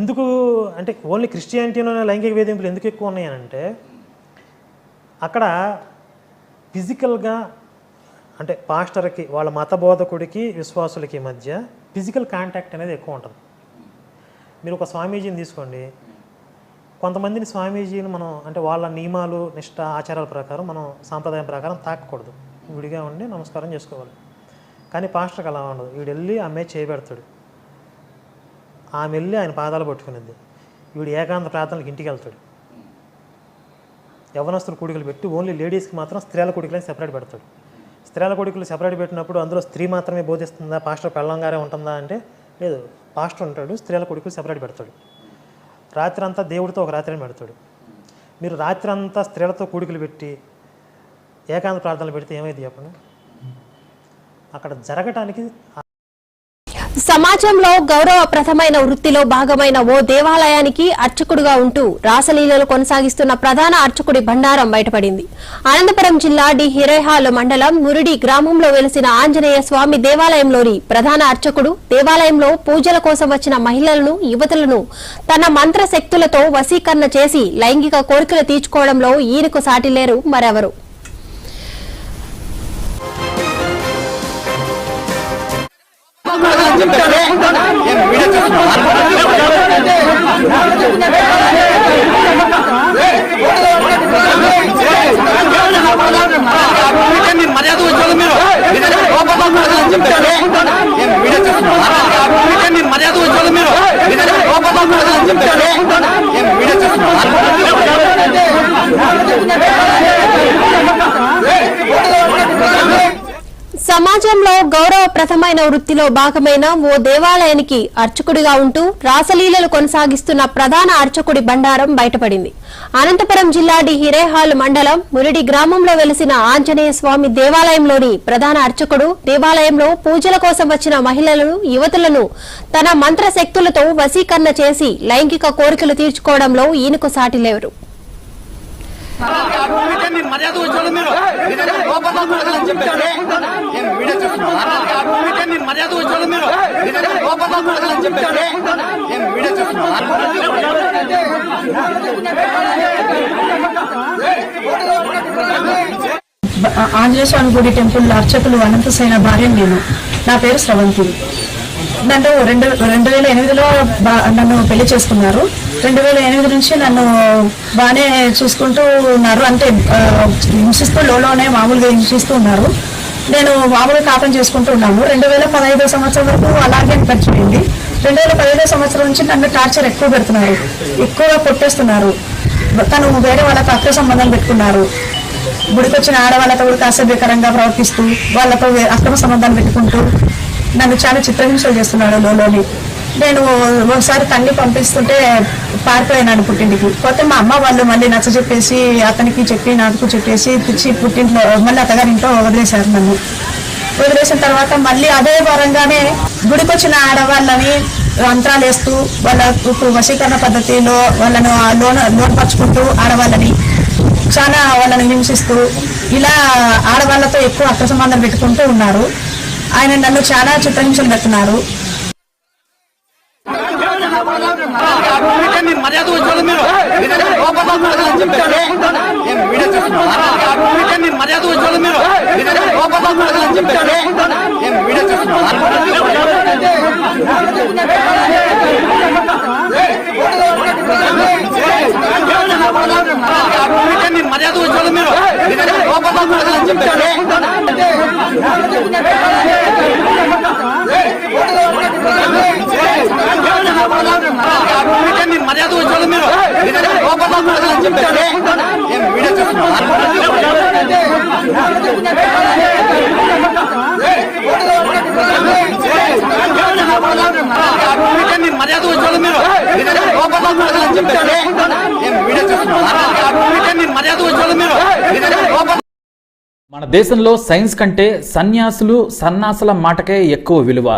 ఎందుకు అంటే ఓన్లీ క్రిస్టియానిటీలోనే లైంగిక వేధింపులు ఎందుకు ఎక్కువ ఉన్నాయనంటే అక్కడ ఫిజికల్గా అంటే పాస్టర్కి వాళ్ళ మత బోధకుడికి విశ్వాసులకి మధ్య ఫిజికల్ కాంటాక్ట్ అనేది ఎక్కువ ఉంటుంది. మీరు ఒక స్వామీజీని తీసుకోండి, కొంతమందిని స్వామీజీని మనం అంటే వాళ్ళ నియమాలు నిష్ట ఆచారాల ప్రకారం మనం సాంప్రదాయం ప్రకారం తాకకూడదు, విడిగా ఉండి నమస్కారం చేసుకోవాలి. కానీ పాస్టర్కి అలా ఉండదు. వీడు వెళ్ళి ఆమె చేయబెడతాడు, ఆమె వెళ్ళి ఆయన పాదాలు పట్టుకునేది, వీడు ఏకాంత ప్రార్థనలకు ఇంటికి వెళ్తాడు. యవనస్తుల కూడికలు పెట్టి ఓన్లీ లేడీస్కి మాత్రం స్త్రీల కూడికలని సెపరేట్ పెడతాడు. స్త్రీల కూడికలు సెపరేట్ పెట్టినప్పుడు అందులో స్త్రీ మాత్రమే బోధిస్తుందా, పాస్టర్ పెళ్ళంగానే ఉంటుందా అంటే లేదు, పాస్టర్ ఉంటాడు, స్త్రీల కూడికలు సెపరేట్ పెడతాడు. రాత్రి అంతా దేవుడితో ఒక రాత్రిని పెడతాడు. మీరు రాత్రి అంతా స్త్రీలతో కూడికలు పెట్టి ఏకాంత ప్రార్థనలు పెడితే ఏమైంది చెప్పండి? అక్కడ జరగటానికి సమాజంలో గౌరవప్రదమైన వృత్తిలో భాగమైన ఓ దేవాలయానికి అర్చకుడుగా ఉంటూ రాసలీలలు కొనసాగిస్తున్న ప్రధాన అర్చకుడి బండారం బయటపడింది. అనంతపురం జిల్లా డి హిరేహాల్ మండలం మురిడి గ్రామంలో వెలిసిన ఆంజనేయ స్వామి దేవాలయంలోని ప్రధాన అర్చకుడు దేవాలయంలో పూజల కోసం వచ్చిన మహిళలను, యువతులను తన మంత్రశక్తులతో వశీకరణ చేసి లైంగిక కోరికలు తీర్చుకోవడంలో ఈయనకు సాటిలేరు మరెవరు. సమాజంలో గౌరవప్రదమైన వృత్తిలో భాగమైన ఓ దేవాలయానికి అర్చకుడిగా ఉంటూ రాసలీలలు కొనసాగిస్తున్న ప్రధాన అర్చకుడి బండారం బయటపడింది. అనంతపురం జిల్లా డి హిరేహాల్ మండలం మురిడి గ్రామంలో వెలిసిన ఆంజనేయ స్వామి దేవాలయంలోని ప్రధాన అర్చకుడు దేవాలయంలో పూజల కోసం వచ్చిన మహిళలను, యువతులను తన మంత్రశక్తులతో వశీకరణ చేసి లైంగిక కోరికలు తీర్చుకోవడంలో ఈయనకు సాటిలేరు. ఆంజనేయ స్వామి గుడి టెంపుల్ అర్చకులు అనంతసేన భార్య నేను. నా పేరు స్రవంతి. నన్ను 2008లో నన్ను పెళ్లి చేసుకున్నారు. 2008 నుంచి నన్ను బాగానే చూసుకుంటూ ఉన్నారు. అంటే హింసిస్తూ లోనే మామూలుగా హింసిస్తూ ఉన్నారు. నేను మామూలుగా కాపం చేసుకుంటూ ఉన్నాను. 2015 సంవత్సరం వరకు అలాగే గడిచిపోయింది. 2015 సంవత్సరం నుంచి నన్ను టార్చర్ ఎక్కువ పెడుతున్నారు, ఎక్కువగా కొట్టేస్తున్నారు. తను వేరే వాళ్ళతో అక్ర సంబంధాలు పెట్టుకున్నారు. గుడికొచ్చిన ఆడవాళ్ళతో కూడా అసభ్యకరంగా ప్రవర్తిస్తూ వాళ్ళతో అక్రమ సంబంధాలు పెట్టుకుంటూ నన్ను చాలా చిత్రహింసలు చేస్తున్నాడు లోని. నేను ఒకసారి తల్లి పంపిస్తుంటే పారిపోయినాను పుట్టింటికి. పోతే మా అమ్మ వాళ్ళు మళ్ళీ నచ్చ చెప్పేసి అతనికి చెప్పి నాకు చెప్పేసి తెచ్చి పుట్టింట్లో మళ్ళీ అత్తగారింట్లో వదిలేశారు. నన్ను వదిలేసిన తర్వాత మళ్ళీ అదే పరంగానే గుడికొచ్చిన ఆడవాళ్ళని యంత్రాలు వేస్తూ వాళ్ళకు వశీకరణ పద్ధతిలో వాళ్ళను లోన్పరుచుకుంటూ ఆడవాళ్ళని చాలా వాళ్ళని హింసిస్తూ ఇలా ఆడవాళ్ళతో ఎక్కువ అక్ర సంబంధాలు పెట్టుకుంటూ ఉన్నారు. ఆయన నన్ను చాలా చిత్రహింసలు పెడుతున్నారు. మన దేశంలో సైన్స్ కంటే సన్యాసులు సన్నాసుల మాటకే ఎక్కువ విలువ.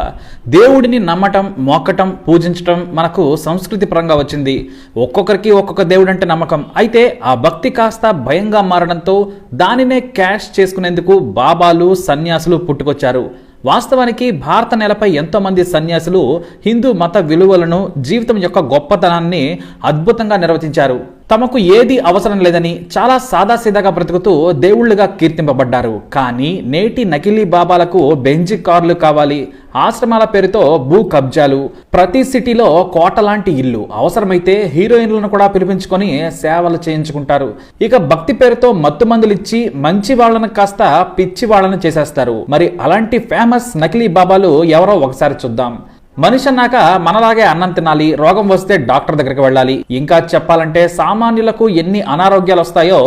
దేవుడిని నమ్మటం, మొక్కటం, పూజించటం మనకు సంస్కృతి పరంగా వచ్చింది. ఒక్కొక్కరికి ఒక్కొక్క దేవుడు అంటే నమ్మకం. అయితే ఆ భక్తి కాస్త భయంగా మారడంతో దానినే క్యాష్ చేసుకునేందుకు బాబాలు, సన్యాసులు పుట్టుకొచ్చారు. వాస్తవానికి భారత నేలపై ఎంతో మంది సన్యాసులు హిందూ మత విలువలను, జీవితం యొక్క గొప్పతనాన్ని అద్భుతంగా నిర్వచించారు. తమకు ఏది అవసరం లేదని చాలా సాదాసీదాగా బ్రతుకుతూ దేవుళ్లుగా కీర్తింపబడ్డారు. కానీ నేటి నకిలీ బాబాలకు బెంజి కార్లు కావాలి, ఆశ్రమాల పేరుతో భూ కబ్జాలు, ప్రతి సిటీలో కోట లాంటి ఇల్లు, అవసరమైతే హీరోయిన్లను కూడా పిలిపించుకొని సేవలు చేయించుకుంటారు. ఇక భక్తి పేరుతో మత్తు మందులు ఇచ్చి మంచి వాళ్ళను కాస్త పిచ్చి వాళ్ళను చేసేస్తారు. మరి అలాంటి ఫేమస్ నకిలీ బాబాలు ఎవరో ఒకసారి చూద్దాం. మనిషి అన్నాక మనలాగే అన్నం తినాలి, రోగం వస్తే డాక్టర్ దగ్గరికి వెళ్ళాలి. ఇంకా చెప్పాలంటే సామాన్యులకు ఎన్ని అనారోగ్యాలు వస్తాయో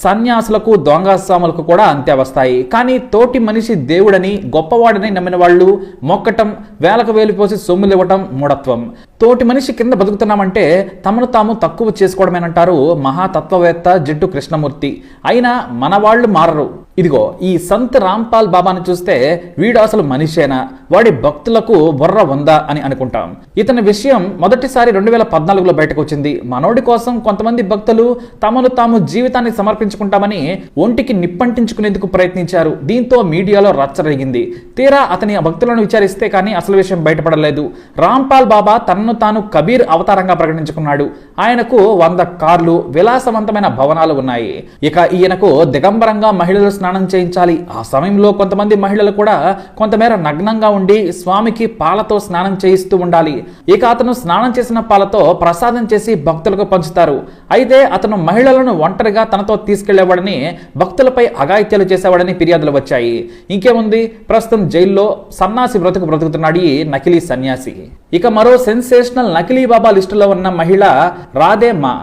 సన్యాసులకు, దొంగస్వాములకు కూడా అంతే వస్తాయి. కానీ తోటి మనిషి దేవుడని, గొప్పవాడని నమ్మిన వాళ్ళు మొక్కటం, వేలకు వేలు పోసి సొమ్ములు ఇవ్వటం మూఢత్వం. తోటి మనిషి కింద బతుకుతున్నామంటే తమను తాము తక్కువ చేసుకోవడమేనంటారు మహాతత్వవేత్త జిడ్డు కృష్ణమూర్తి. అయినా మన వాళ్ళు మారరు. ఇదిగో ఈ సంత్ రాంపాల్ బాబాను చూస్తే వీడు అసలు మనిషేనా, వాడి భక్తులకు బుర్ర ఉందా అని అనుకుంటాం. ఇతని విషయం మొదటిసారి 2014లో బయటకు వచ్చింది. మనోడి కోసం కొంతమంది భక్తులు తమను తాము జీవితాన్ని సమర్పించుకుంటామని ఒంటికి నిప్పంటించుకునేందుకు ప్రయత్నించారు. దీంతో మీడియాలో రచ్చరేగింది. తీరా అతని భక్తులను విచారిస్తే కానీ అసలు విషయం బయటపడలేదు. రాంపాల్ బాబా తనను తాను కబీర్ అవతారంగా ప్రకటించుకున్నాడు. ఆయనకు 100 కార్లు, విలాసవంతమైన భవనాలు ఉన్నాయి. ఇక ఈయనకు దిగంబరంగా మహిళలు స్నానం చేయించాలి. ఆ సమయంలో కొంతమంది మహిళలు కూడా కొంతమేర నగ్నంగా ఉండి స్వామికి పాలతో స్నానం చేయిస్తూ ఉండాలి. ఇక అతను స్నానం చేసిన పాలతో ప్రసాదం చేసి భక్తులకు పంచుతారు. అయితే అతను మహిళలను ఒంటరిగా తనతో తీసుకెళ్లేవాడని, భక్తులపై అఘాయిత్యాలు చేసేవాడని ఫిర్యాదులు వచ్చాయి. ఇంకేముంది, ప్రస్తుతం జైల్లో సన్నాసి బ్రతుకుతున్నాడు ఈ నకిలీ సన్యాసి. ఇక మరో సెన్సేషనల్ నకిలీ బాబా లిస్టులో ఉన్న మహిళ రాధే మా.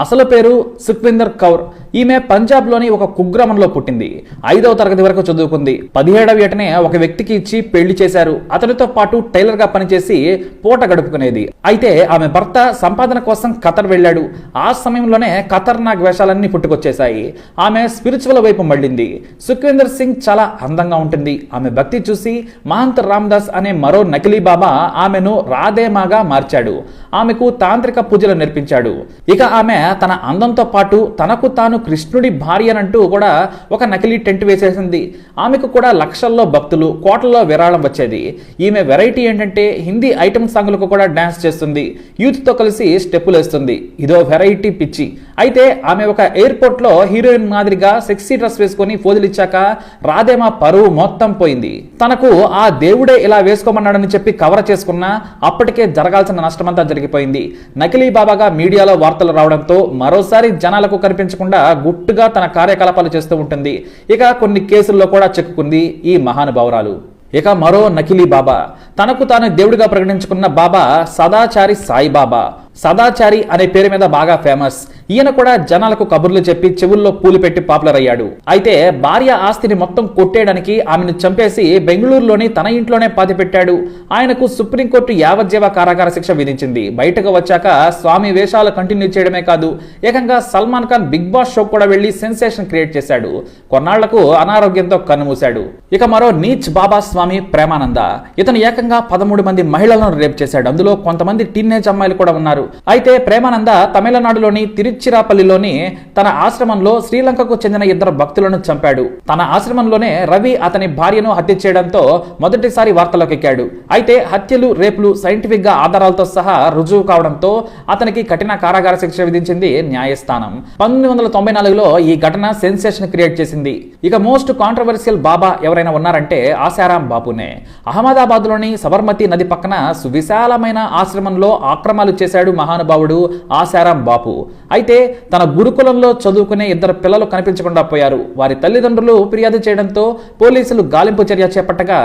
అసలు పేరు సుఖ్విందర్ కౌర్. ఈమె పంజాబ్లోని ఒక కుగ్రామంలో పుట్టింది. 5వ తరగతి వరకు చదువుకుంది. 17వ ఏటనే ఒక వ్యక్తికి ఇచ్చి పెళ్లి చేశారు. అతనితో పాటు టైలర్ గా పనిచేసి పూట గడుపుకునేది. అయితే ఆమె భర్త సంపాదన కోసం ఖతర్ వెళ్ళాడు. ఆ సమయంలోనే ఖతర్నాక్ వేషాలన్నీ పుట్టుకొచ్చేశాయి. ఆమె స్పిరిచువల్ వైపు మళ్ళింది. సుఖ్విందర్ సింగ్ చాలా అందంగా ఉంటుంది. ఆమె భక్తి చూసి మహంత్ రామ్దాస్ అనే మరో నకిలీ బాబా ఆమెను రాధేమాగా మార్చాడు. ఆమెకు తాంత్రిక పూజలు నేర్పించాడు. ఇక ఆమె తన అందంతో పాటు తనకు తాను కృష్ణుడి భార్యనంటూ కూడా ఒక నకిలీ టెంట్ వేసేసింది. ఆమెకు కూడా లక్షల్లో భక్తులు, కోట్లలో విరాళం వచ్చేది. ఈమె వెరైటీ ఏంటంటే హిందీ ఐటమ్ సాంగ్లకు కూడా డాన్స్ చేస్తుంది, యూత్ తో కలిసి స్టెప్పులు వేస్తుంది. ఇదో వెరైటీ పిచ్చి. అయితే ఆమె ఒక ఎయిర్పోర్ట్ లో హీరోయిన్ మాదిరిగా సెక్సీ డ్రెస్ వేసుకొని ఫోజులిచ్చాక రాధేమా పరువు మొత్తం పోయింది. తనకు ఆ దేవుడే ఇలా వేసుకోమన్నాడని చెప్పి కవర్ చేసుకున్నా అప్పటికే జరగాల్సిన నష్టమంతా జరిగిపోయింది. నకిలీ బాబాగా మీడియాలో వార్తలు రావడంతో మరోసారి జనాలకు కనిపించకుండా గుట్టుగా తన కార్యకలాపాలు చేస్తూ ఉంటుంది. ఇక కొన్ని కేసుల్లో కూడా చిక్కుకుంది ఈ మహానుభావురాలు. ఇక మరో నకిలీ బాబా, తనకు తాను దేవుడిగా ప్రకటించుకున్న బాబా సదాచారి సాయిబాబా. సదాచారి అనే పేరు మీద బాగా ఫేమస్. ఈయన కూడా జనాలకు కబుర్లు చెప్పి చెవుల్లో పూలు పెట్టి పాపులర్ అయ్యాడు. అయితే భార్య ఆస్తిని మొత్తం కొట్టేయడానికి ఆమెను చంపేసి బెంగళూరులోని తన ఇంట్లోనే పాతిపెట్టాడు. ఆయనకు సుప్రీంకోర్టు యావజ్జీవ కారాగార శిక్ష విధించింది. బయటకు వచ్చాక స్వామి వేషాలు కంటిన్యూ చేయడమే కాదు, ఏకంగా Salman Khan Bigg Boss show కూడా వెళ్లి సెన్సేషన్ క్రియేట్ చేశాడు. కొన్నాళ్లకు అనారోగ్యంతో కన్నుమూశాడు. ఇక మరో నీచ్ బాబా స్వామి ప్రేమానంద. ఇతను ఏకంగా 13 మంది మహిళలను రేప్ చేశాడు. అందులో కొంతమంది టీనేజ్ అమ్మాయిలు కూడా ఉన్నారు. అయితే ప్రేమానంద తమిళనాడులోని తిరుచిరాపల్లిలోని తన ఆశ్రమంలో శ్రీలంకకు చెందిన 2 భక్తులను చంపాడు. తన ఆశ్రమంలోనే రవి అతని భార్యను హత్య చేయడంతో మొదటిసారి వార్తల్లోకి ఎక్కాడు. అయితే హత్యలు, రేపులు సైంటిఫిక్ గా ఆధారాలతో సహా రుజువు కావడంతో అతనికి కఠిన కారాగార శిక్ష విధించింది న్యాయస్థానం. 1994లో ఈ ఘటన సెన్సేషన్ క్రియేట్ చేసింది. ఇక మోస్ట్ కాంట్రవర్షియల్ బాబా ఎవరైనా ఉన్నారంటే ఆశారాం బాపునే. అహ్మదాబాద్ లోని సబర్మతి నది పక్కన సువిశాలమైన ఆశ్రమంలో ఆక్రమాలు చేశాడు మహానుభావుడు ఆశారాం బాపు. అయితే తన గురుకులంలో చదువుకునే 2 పిల్లలు కనిపించకుండా పోయారు. వారి తల్లిదండ్రులు ఫిర్యాదు చేయడంతో పోలీసులు గాలింపు చర్య చేపట్టగా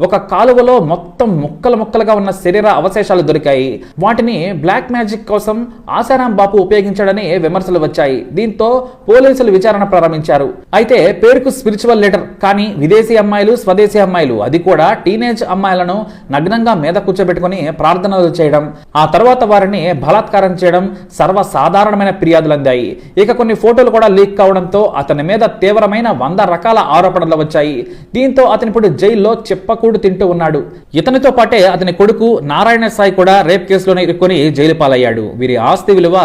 ఒక కాలువలో మొత్తం ముక్కలుగా ఉన్న శరీర అవశేషాలు దొరికాయి. వాటిని బ్లాక్ మ్యాజిక్ కోసం ఆశారాం బాపు ఉపయోగించాడని విమర్శలు వచ్చాయి. దీంతో పోలీసులు విచారణ ప్రారంభించారు. అయితే పేరుకు స్పిరిచువల్ లీడర్, కానీ విదేశీ అమ్మాయిలు, స్వదేశీ అమ్మాయిలు, అది కూడా టీనేజ్ అమ్మాయిలను నగ్నంగా మీద కూర్చోబెట్టుకుని ప్రార్థనలు చేయడం, ఆ తర్వాత వారిని బలాత్కారం చేయడం సర్వసాధారణమైన ఫిర్యాదులు అందాయి. ఇక కొన్ని ఫోటోలు కూడా లీక్ కావడంతో అతని మీద తీవ్రమైన 100 రకాల ఆరోపణలు వచ్చాయి. దీంతో అతని ఇప్పుడు జైల్లో చెప్పకూడు తింటూ ఉన్నాడు. ఇతనితో పాటే అతని కొడుకు నారాయణ సాయి కూడా రేప్ కేసులోనే ఇరుక్కొని జైలు పాలయ్యాడు. వీరి ఆస్తి విలువ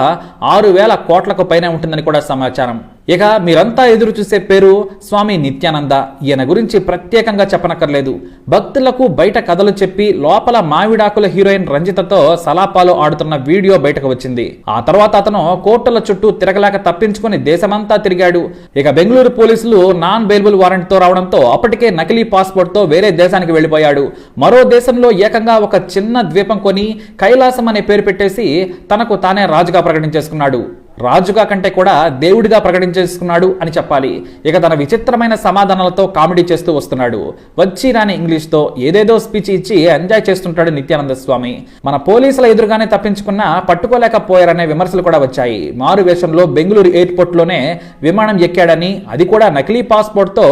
6,000 కోట్లకు పైన ఉంటుందని కూడా సమాచారం. ఇక మీరంతా ఎదురు చూసే పేరు స్వామి నిత్యానంద. ఈయన గురించి ప్రత్యేకంగా చెప్పనక్కర్లేదు. భక్తులకు బయట కథలు చెప్పి లోపల మావిడాకుల హీరోయిన్ రంజితతో సలాపాలు ఆడుతున్న వీడియో బయటకు వచ్చింది. ఆ తర్వాత అతను కోర్టుల చుట్టూ తిరగలేక తప్పించుకుని దేశమంతా తిరిగాడు. ఇక బెంగళూరు పోలీసులు నాన్ బెయిలబుల్ వారెంట్ తో రావడంతో అప్పటికే నకిలీ పాస్పోర్ట్ తో వేరే దేశానికి వెళ్లిపోయాడు. మరో దేశంలో ఏకంగా ఒక చిన్న ద్వీపం కొని కైలాసం అనే పేరు పెట్టేసి తనకు తానే రాజుగా ప్రకటించేసుకున్నాడు. రాజుగా కంటే కూడా దేవుడిగా ప్రకటించేసుకున్నాడు అని చెప్పాలి. ఇక తన విచిత్రమైన సమాధానాలతో కామెడీ చేస్తూ వస్తున్నాడు. వచ్చి రాని ఇంగ్లీష్తో ఏదేదో స్పీచ్ ఇచ్చి ఎంజాయ్ చేస్తుంటాడు నిత్యానంద స్వామి. మన పోలీసుల ఎదురుగానే తప్పించుకున్నా పట్టుకోలేకపోయారనే విమర్శలు కూడా వచ్చాయి. మారు వేషంలో బెంగళూరు ఎయిర్పోర్ట్ లోనే విమానం ఎక్కాడని, అది కూడా నకిలీ పాస్పోర్ట్ తో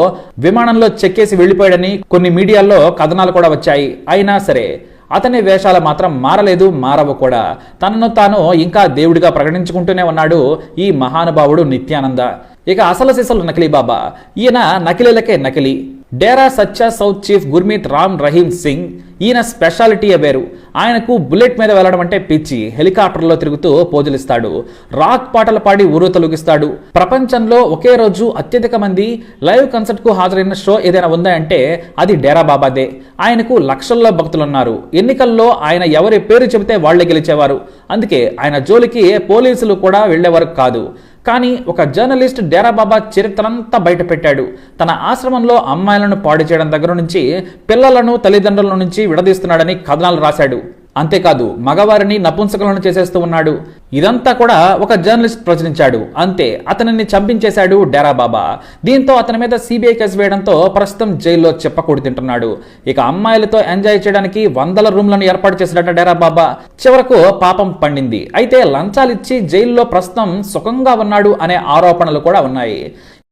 విమానంలో చెక్కేసి వెళ్లిపోయాడని కొన్ని మీడియాల్లో కథనాలు కూడా వచ్చాయి. అయినా సరే అతని వేషాలు మాత్రం మారలేదు, మారవు కూడా. తనను తాను ఇంకా దేవుడిగా ప్రకటించుకుంటూనే ఉన్నాడు ఈ మహానుభావుడు నిత్యానంద. ఇక అసలు సిసలు నకిలీ బాబా. ఈయన నకిలీలకే నకిలీ. డేరా సచ్చా సౌత్ చీఫ్ గుర్మీత్ రామ్ రహీం సింగ్. ఈయన స్పెషాలిటీ వేరు. ఆయనకు బుల్లెట్ మీద వెళ్ళడం అంటే పిచ్చి. హెలికాప్టర్లో తిరుగుతూ పోజులిస్తాడు. రాక్ పాటలు పాడి ఊరు తొలగిస్తాడు. ప్రపంచంలో ఒకే రోజు అత్యధిక మంది లైవ్ కన్సర్ట్ కు హాజరైన షో ఏదైనా ఉందా అంటే అది డేరా బాబాదే. ఆయనకు లక్షల్లో భక్తులున్నారు. ఎన్నికల్లో ఆయన ఎవరి పేరు చెబితే వాళ్లే గెలిచేవారు. అందుకే ఆయన జోలికి పోలీసులు కూడా వెళ్లేవారు కాదు. కానీ ఒక జర్నలిస్ట్ డేరా బాబా చరిత్రంతా బయట పెట్టాడు. తన ఆశ్రమంలో అమ్మాయిలను పాడు చేయడం దగ్గర నుంచి పిల్లలను తల్లిదండ్రుల నుంచి విడదీస్తున్నాడని కథనాలు రాశాడు. అంతేకాదు మగవారిని నపుంసకులను చేసేస్తూ ఉన్నాడు. ఇదంతా కూడా ఒక జర్నలిస్ట్ ప్రచురించాడు. అంతే, అతనిని చంపించేశాడు డేరా బాబా. దీంతో అతని మీద సిబిఐ కేసు వేయడంతో ప్రస్తుతం జైల్లో చెప్పకూడి తింటున్నాడు. ఇక అమ్మాయిలతో ఎంజాయ్ చేయడానికి 100 రూమ్లను ఏర్పాటు చేశాడట డేరా బాబా. చివరకు పాపం పండింది. అయితే లంచాలిచ్చి జైల్లో ప్రస్తుతం సుఖంగా ఉన్నాడు అనే ఆరోపణలు కూడా ఉన్నాయి.